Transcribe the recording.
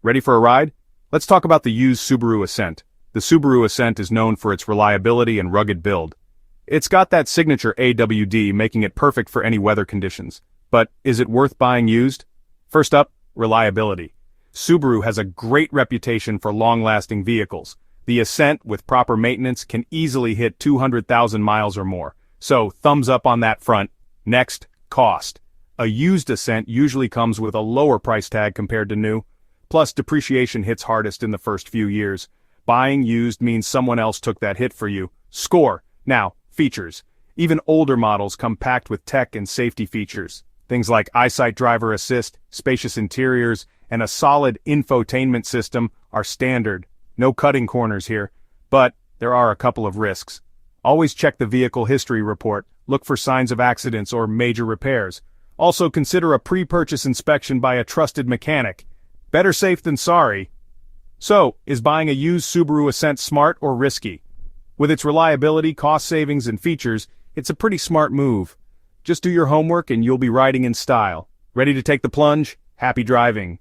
Ready for a ride? Let's talk about the used Subaru Ascent. The Subaru Ascent is known for its reliability and rugged build. It's got that signature AWD, making it perfect for any weather conditions. But is it worth buying used? First up, reliability. Subaru has a great reputation for long-lasting vehicles. The Ascent, with proper maintenance, can easily hit 200,000 miles or more. So, thumbs up on that front. Next, cost. A used Ascent usually comes with a lower price tag compared to new. Plus, depreciation hits hardest in the first few years. Buying used means someone else took that hit for you. Score. Now, features. Even older models come packed with tech and safety features. Things like eyesight driver assist, spacious interiors, and a solid infotainment system are standard. No cutting corners here. But there are a couple of risks. Always check the vehicle history report. Look for signs of accidents or major repairs. Also consider a pre-purchase inspection by a trusted mechanic. Better safe than sorry. So, is buying a used Subaru Ascent smart or risky? With its reliability, cost savings, and features, it's a pretty smart move. Just do your homework and you'll be riding in style. Ready to take the plunge? Happy driving.